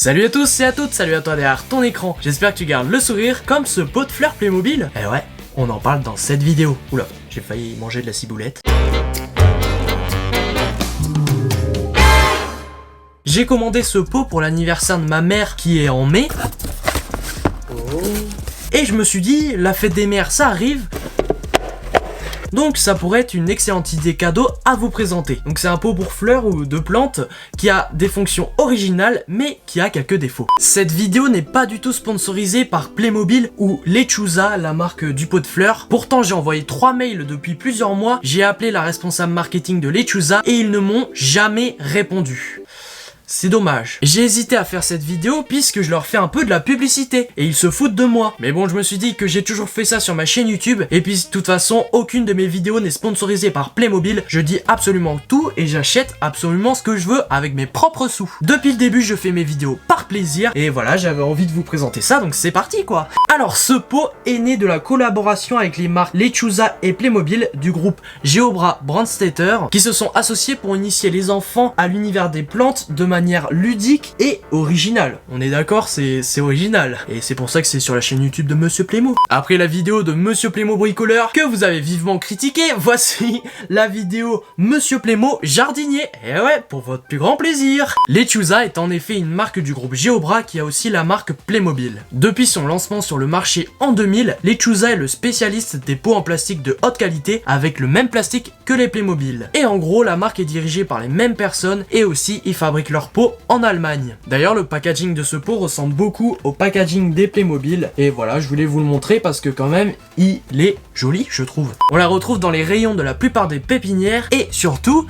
Salut à tous et à toutes, salut à toi derrière ton écran, j'espère que tu gardes le sourire comme ce pot de fleurs Playmobil. Eh ouais, on en parle dans cette vidéo. Oula, j'ai failli manger de la ciboulette. J'ai commandé ce pot pour l'anniversaire de ma mère qui est en mai. Et je me suis dit, la fête des mères ça arrive. Donc ça pourrait être une excellente idée cadeau à vous présenter. Donc c'est un pot pour fleurs ou de plantes qui a des fonctions originales mais qui a quelques défauts. Cette vidéo n'est pas du tout sponsorisée par Playmobil ou Lechuza, la marque du pot de fleurs. Pourtant j'ai envoyé 3 mails depuis plusieurs mois, j'ai appelé la responsable marketing de Lechuza et ils ne m'ont jamais répondu. C'est dommage. J'ai hésité à faire cette vidéo puisque je leur fais un peu de la publicité et ils se foutent de moi. Mais bon, je me suis dit que j'ai toujours fait ça sur ma chaîne YouTube et puis de toute façon, aucune de mes vidéos n'est sponsorisée par Playmobil. Je dis absolument tout et j'achète absolument ce que je veux avec mes propres sous. Depuis le début, je fais mes vidéos par plaisir et voilà, j'avais envie de vous présenter ça donc c'est parti quoi. Alors, ce pot est né de la collaboration avec les marques Lechuza et Playmobil du groupe Geobra Brandstatter qui se sont associés pour initier les enfants à l'univers des plantes de manière ludique et originale. On est d'accord, c'est original. Et c'est pour ça que c'est sur la chaîne YouTube de Monsieur Playmo. Après la vidéo de Monsieur Playmo bricoleur que vous avez vivement critiqué, voici la vidéo Monsieur Playmo jardinier. Et ouais, pour votre plus grand plaisir. Lechuza est en effet une marque du groupe Geobra qui a aussi la marque Playmobil. Depuis son lancement sur le marché en 2000, Lechuza est le spécialiste des pots en plastique de haute qualité avec le même plastique que les Playmobil. Et en gros, la marque est dirigée par les mêmes personnes et aussi ils fabriquent leurs pots en Allemagne. D'ailleurs, le packaging de ce pot ressemble beaucoup au packaging des Playmobil. Et voilà, je voulais vous le montrer parce que quand même, il est joli, je trouve. On la retrouve dans les rayons de la plupart des pépinières et surtout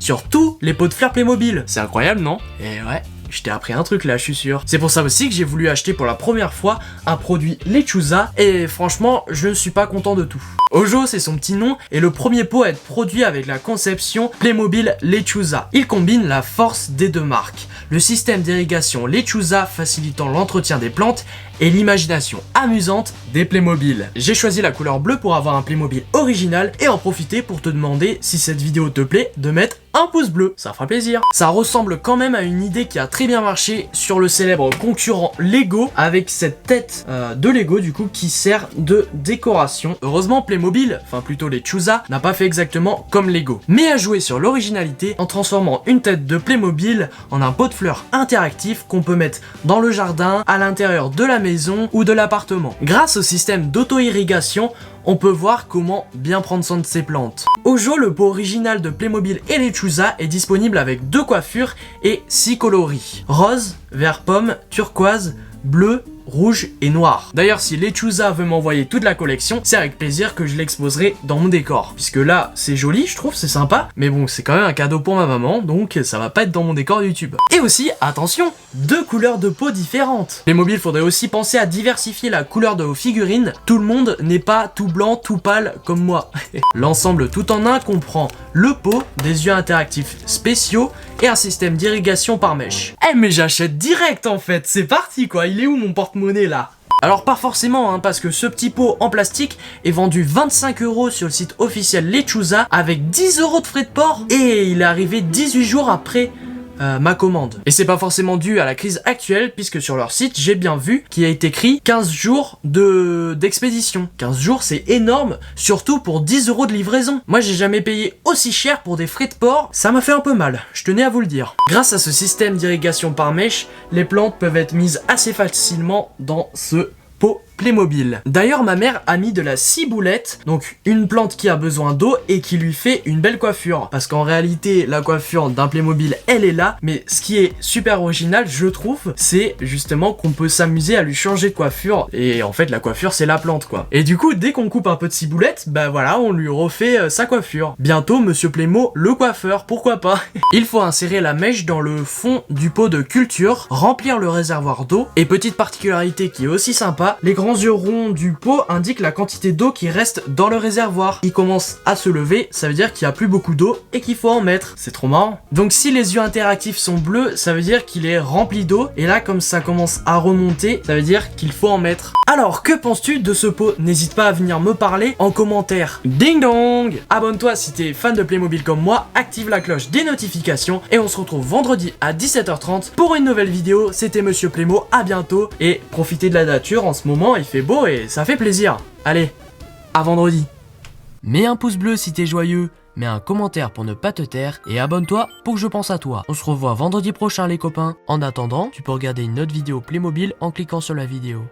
les pots de fleurs Playmobil. C'est incroyable, non? Et ouais. Je t'ai appris un truc là, je suis sûr. C'est pour ça aussi que j'ai voulu acheter pour la première fois un produit Lechuza et franchement, je ne suis pas content de tout. Ojo, c'est son petit nom et le premier pot à être produit avec la conception Playmobil Lechuza. Il combine la force des deux marques, le système d'irrigation Lechuza facilitant l'entretien des plantes et l'imagination amusante des Playmobil. J'ai choisi la couleur bleue pour avoir un Playmobil original et en profiter pour te demander si cette vidéo te plaît de mettre un pouce bleu, ça fera plaisir. Ça ressemble quand même à une idée qui a très bien marché sur le célèbre concurrent Lego avec cette tête de Lego du coup qui sert de décoration. Heureusement Playmobil, enfin plutôt Lechuza, n'a pas fait exactement comme Lego, mais a joué sur l'originalité en transformant une tête de Playmobil en un pot de fleurs interactif qu'on peut mettre dans le jardin, à l'intérieur de la maison ou de l'appartement. Grâce au système d'auto-irrigation, on peut voir comment bien prendre soin de ses plantes. Ojo, le pot original de Playmobil et Lechuza est disponible avec 2 coiffures et 6 coloris. Rose, vert pomme, turquoise, bleu, rouge et noir. D'ailleurs, si Lechuza veut m'envoyer toute la collection, c'est avec plaisir que je l'exposerai dans mon décor. Puisque là, c'est joli, je trouve, c'est sympa. Mais bon, c'est quand même un cadeau pour ma maman, donc ça va pas être dans mon décor YouTube. Et aussi, attention, 2 couleurs de peau différentes. Playmobil faudrait aussi penser à diversifier la couleur de vos figurines. Tout le monde n'est pas tout blanc, tout pâle comme moi. L'ensemble tout en un comprend le pot, des yeux interactifs spéciaux et un système d'irrigation par mèche. Eh mais j'achète direct en fait, c'est parti quoi, il est où mon porte-monnaie là? Alors pas forcément hein, parce que ce petit pot en plastique est vendu 25 € sur le site officiel Lechuza avec 10 € de frais de port et il est arrivé 18 jours après ma commande. Et c'est pas forcément dû à la crise actuelle puisque sur leur site j'ai bien vu qu'il a été écrit 15 jours d'expédition. 15 jours c'est énorme, surtout pour 10 € de livraison. Moi j'ai jamais payé aussi cher pour des frais de port, ça m'a fait un peu mal, je tenais à vous le dire. Grâce à ce système d'irrigation par mèche, les plantes peuvent être mises assez facilement dans ce pot Playmobil. D'ailleurs, ma mère a mis de la ciboulette, donc une plante qui a besoin d'eau et qui lui fait une belle coiffure. Parce qu'en réalité, la coiffure d'un Playmobil, elle est là. Mais ce qui est super original, je trouve, c'est justement qu'on peut s'amuser à lui changer de coiffure. Et en fait, la coiffure, c'est la plante, quoi. Et du coup, dès qu'on coupe un peu de ciboulette, bah voilà, on lui refait sa coiffure. Bientôt, Monsieur Playmo, le coiffeur, pourquoi pas. Il faut insérer la mèche dans le fond du pot de culture, remplir le réservoir d'eau. Et petite particularité qui est aussi sympa, les grands grands yeux ronds du pot indiquent la quantité d'eau qui reste dans le réservoir. Il commence à se lever, ça veut dire qu'il n'y a plus beaucoup d'eau et qu'il faut en mettre. C'est trop marrant. Donc si les yeux interactifs sont bleus, ça veut dire qu'il est rempli d'eau. Et là, comme ça commence à remonter, ça veut dire qu'il faut en mettre. Alors, que penses-tu de ce pot? N'hésite pas à venir me parler en commentaire. Ding dong! Abonne-toi si t'es fan de Playmobil comme moi, active la cloche des notifications et on se retrouve vendredi à 17h30 pour une nouvelle vidéo. C'était Monsieur Playmo, à bientôt et profitez de la nature en ce moment, il fait beau et ça fait plaisir. Allez, à vendredi. Mets un pouce bleu si t'es joyeux, mets un commentaire pour ne pas te taire et abonne-toi pour que je pense à toi. On se revoit vendredi prochain les copains. En attendant, tu peux regarder une autre vidéo Playmobil en cliquant sur la vidéo.